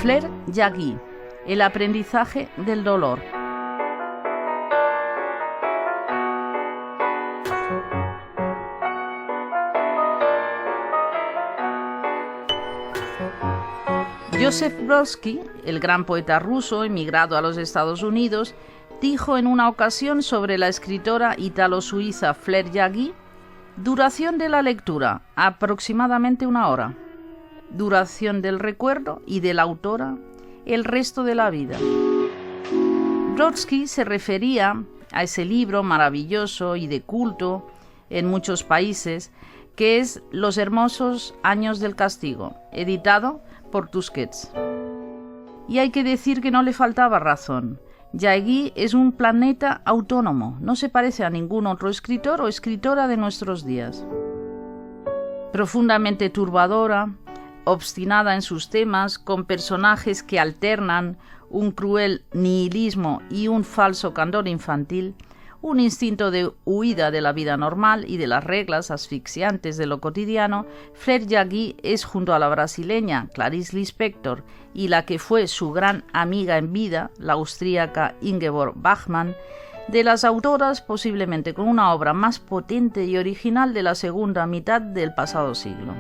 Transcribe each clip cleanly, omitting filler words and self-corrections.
Flair Yagüí, el aprendizaje del dolor. Joseph Brodsky, el gran poeta ruso emigrado a los Estados Unidos, dijo en una ocasión sobre la escritora ítalo-suiza Flair Yagüí: duración de la lectura, aproximadamente 1 hora. Duración del recuerdo y de la autora, el resto de la vida. Brodsky se refería a ese libro maravilloso y de culto en muchos países, que es Los hermosos años del castigo, editado por Tusquets. Y hay que decir que no le faltaba razón. Yagüí es un planeta autónomo, no se parece a ningún otro escritor o escritora de nuestros días. Profundamente turbadora, obstinada en sus temas, con personajes que alternan un cruel nihilismo y un falso candor infantil, un instinto de huida de la vida normal y de las reglas asfixiantes de lo cotidiano, Flair Yagüí es, junto a la brasileña Clarice Lispector y la que fue su gran amiga en vida, la austríaca Ingeborg Bachmann, de las autoras posiblemente con una obra más potente y original de la segunda mitad del pasado siglo.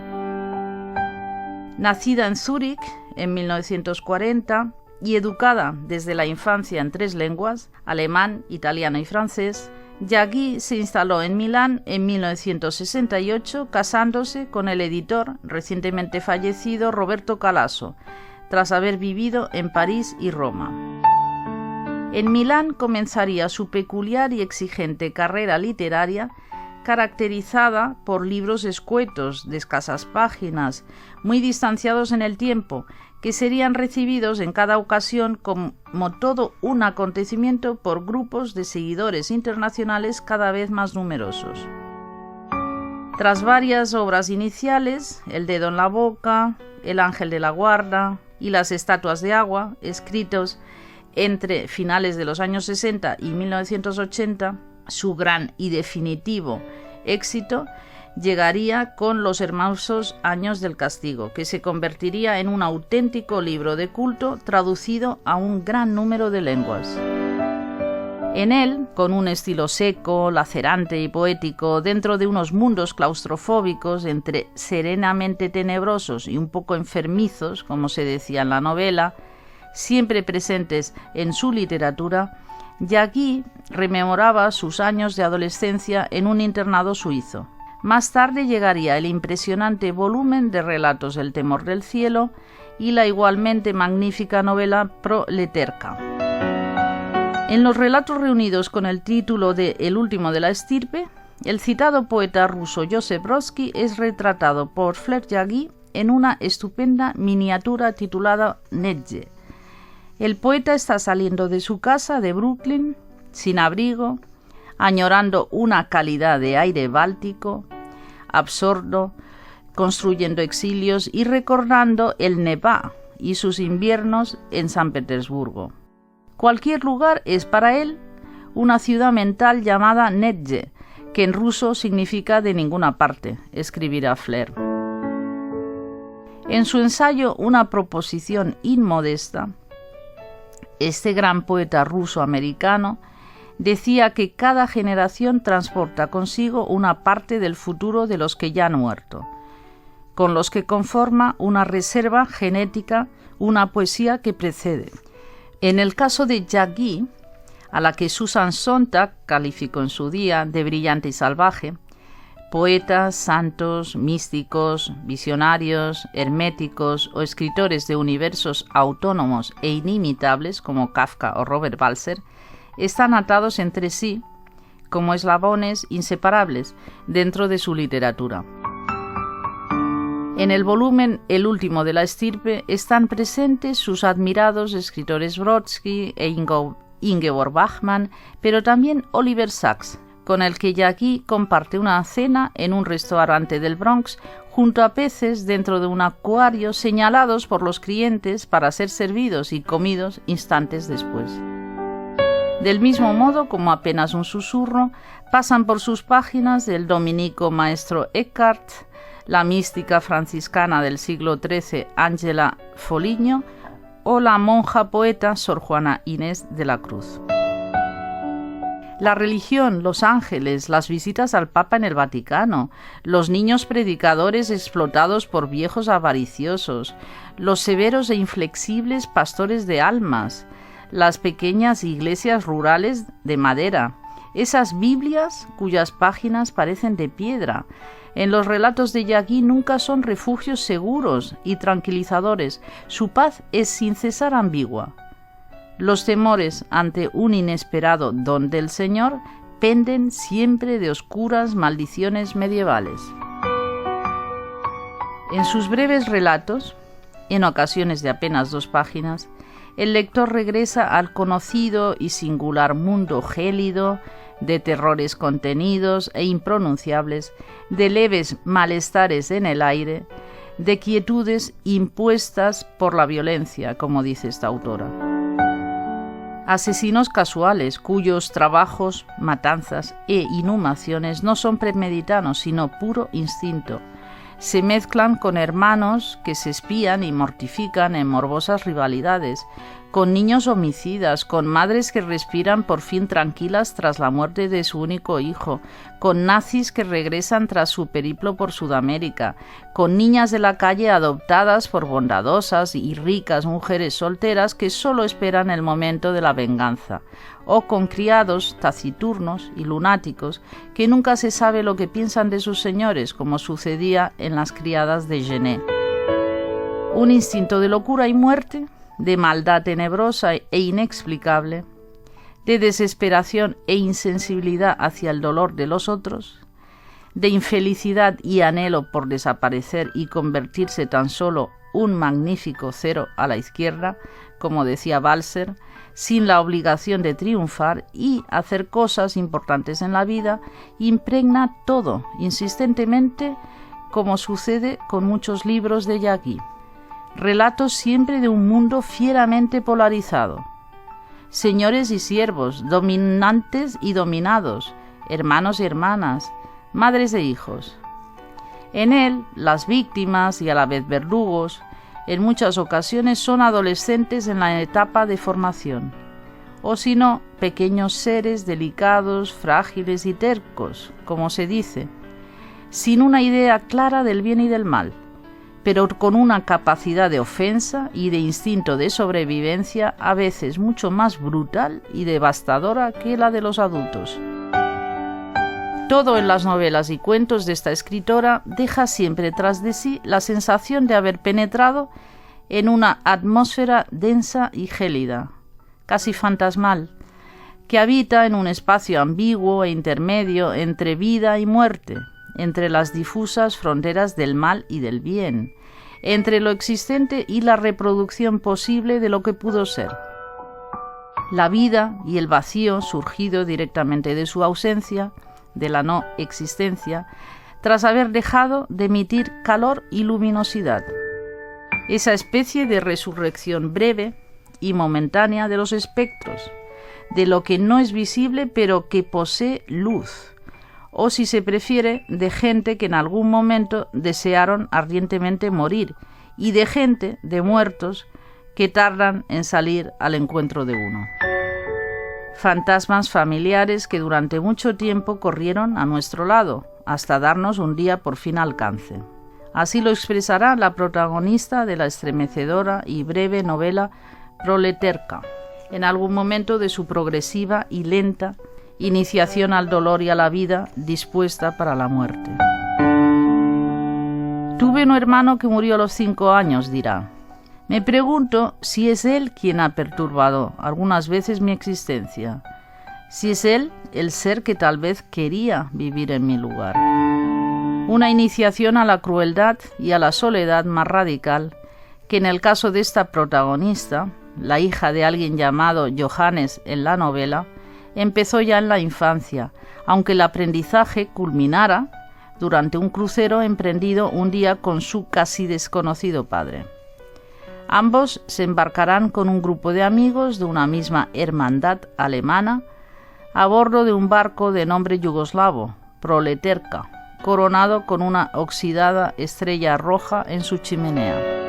Nacida en Zúrich en 1940 y educada desde la infancia en 3 lenguas, alemán, italiano y francés, Yagüí se instaló en Milán en 1968, casándose con el editor recientemente fallecido Roberto Calasso, tras haber vivido en París y Roma. En Milán comenzaría su peculiar y exigente carrera literaria, caracterizada por libros escuetos, de escasas páginas, muy distanciados en el tiempo, que serían recibidos en cada ocasión como todo un acontecimiento por grupos de seguidores internacionales cada vez más numerosos. Tras varias obras iniciales, El dedo en la boca, El ángel de la guarda y Las estatuas de agua, escritos entre finales de los años 60 y 1980, su gran y definitivo éxito llegaría con Los hermosos años del castigo, que se convertiría en un auténtico libro de culto traducido a un gran número de lenguas. En él, con un estilo seco, lacerante y poético, dentro de unos mundos claustrofóbicos entre serenamente tenebrosos y un poco enfermizos, como se decía en la novela, siempre presentes en su literatura, Yagüí rememoraba sus años de adolescencia en un internado suizo. Más tarde llegaría el impresionante volumen de relatos El temor del cielo y la igualmente magnífica novela Proleterka. En los relatos reunidos con el título de El último de la estirpe, el citado poeta ruso Joseph Brodsky es retratado por Flair Yagüí en una estupenda miniatura titulada Nedje. El poeta está saliendo de su casa de Brooklyn, sin abrigo, añorando una calidad de aire báltico, absorto, construyendo exilios y recordando el Nevá y sus inviernos en San Petersburgo. Cualquier lugar es para él una ciudad mental llamada Nedje, que en ruso significa de ninguna parte, escribirá Flair. En su ensayo Una proposición inmodesta, este gran poeta ruso-americano decía que cada generación transporta consigo una parte del futuro de los que ya han muerto, con los que conforma una reserva genética, una poesía que precede. En el caso de Yagüí, a la que Susan Sontag calificó en su día de brillante y salvaje, poetas, santos, místicos, visionarios, herméticos o escritores de universos autónomos e inimitables como Kafka o Robert Balser, están atados entre sí como eslabones inseparables dentro de su literatura. En el volumen El último de la estirpe están presentes sus admirados escritores Brodsky e Ingeborg Bachmann, pero también Oliver Sacks, con el que Yagüí comparte una cena en un restaurante del Bronx junto a peces dentro de un acuario señalados por los clientes para ser servidos y comidos instantes después. Del mismo modo, como apenas un susurro, pasan por sus páginas el dominico maestro Eckhart, la mística franciscana del siglo XIII Angela Foligno o la monja poeta Sor Juana Inés de la Cruz. La religión, los ángeles, las visitas al Papa en el Vaticano, los niños predicadores explotados por viejos avariciosos, los severos e inflexibles pastores de almas, las pequeñas iglesias rurales de madera, esas Biblias cuyas páginas parecen de piedra. En los relatos de Yagui nunca son refugios seguros y tranquilizadores. Su paz es sin cesar ambigua. Los temores ante un inesperado don del Señor penden siempre de oscuras maldiciones medievales. En sus breves relatos, en ocasiones de apenas 2 páginas, el lector regresa al conocido y singular mundo gélido, de terrores contenidos e impronunciables, de leves malestares en el aire, de quietudes impuestas por la violencia, como dice esta autora. Asesinos casuales cuyos trabajos, matanzas e inhumaciones no son premeditados, sino puro instinto. Se mezclan con hermanos que se espían y mortifican en morbosas rivalidades, con niños homicidas, con madres que respiran por fin tranquilas tras la muerte de su único hijo, con nazis que regresan tras su periplo por Sudamérica, con niñas de la calle adoptadas por bondadosas y ricas mujeres solteras que solo esperan el momento de la venganza, o con criados taciturnos y lunáticos que nunca se sabe lo que piensan de sus señores, como sucedía en las criadas de Genet. Un instinto de locura y muerte, de maldad tenebrosa e inexplicable, de desesperación e insensibilidad hacia el dolor de los otros, de infelicidad y anhelo por desaparecer y convertirse tan solo un magnífico cero a la izquierda, como decía Balser, sin la obligación de triunfar y hacer cosas importantes en la vida, impregna todo insistentemente, como sucede con muchos libros de Yagui. Relatos siempre de un mundo fieramente polarizado. Señores y siervos, dominantes y dominados, hermanos y hermanas, madres e hijos. En él, las víctimas y a la vez verdugos, en muchas ocasiones son adolescentes en la etapa de formación, o si no, pequeños seres delicados, frágiles y tercos, como se dice, sin una idea clara del bien y del mal, pero con una capacidad de ofensa y de instinto de sobrevivencia a veces mucho más brutal y devastadora que la de los adultos. Todo en las novelas y cuentos de esta escritora deja siempre tras de sí la sensación de haber penetrado en una atmósfera densa y gélida, casi fantasmal, que habita en un espacio ambiguo e intermedio entre vida y muerte, entre las difusas fronteras del mal y del bien, entre lo existente y la reproducción posible de lo que pudo ser. La vida y el vacío surgido directamente de su ausencia, de la no existencia, tras haber dejado de emitir calor y luminosidad. Esa especie de resurrección breve y momentánea de los espectros, de lo que no es visible pero que posee luz, o si se prefiere, de gente que en algún momento desearon ardientemente morir, y de gente, de muertos, que tardan en salir al encuentro de uno. Fantasmas familiares que durante mucho tiempo corrieron a nuestro lado, hasta darnos un día por fin alcance. Así lo expresará la protagonista de la estremecedora y breve novela Proleterka, en algún momento de su progresiva y lenta iniciación al dolor y a la vida dispuesta para la muerte. Tuve un hermano que murió a los 5 años, dirá. Me pregunto si es él quien ha perturbado algunas veces mi existencia, si es él el ser que tal vez quería vivir en mi lugar. Una iniciación a la crueldad y a la soledad más radical que en el caso de esta protagonista, la hija de alguien llamado Johannes en la novela, empezó ya en la infancia, aunque el aprendizaje culminara durante un crucero emprendido un día con su casi desconocido padre. Ambos se embarcarán con un grupo de amigos de una misma hermandad alemana a bordo de un barco de nombre yugoslavo, Proleterka, coronado con una oxidada estrella roja en su chimenea.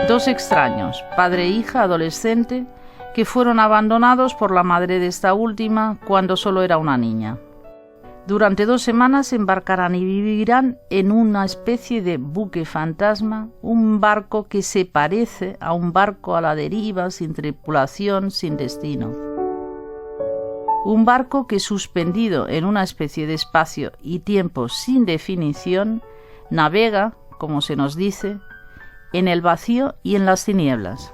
Dos extraños, padre e hija adolescente, que fueron abandonados por la madre de esta última cuando solo era una niña. Durante 2 semanas se embarcarán y vivirán en una especie de buque fantasma, un barco que se parece a un barco a la deriva, sin tripulación, sin destino. Un barco que, suspendido en una especie de espacio y tiempo sin definición, navega, como se nos dice, en el vacío y en las tinieblas.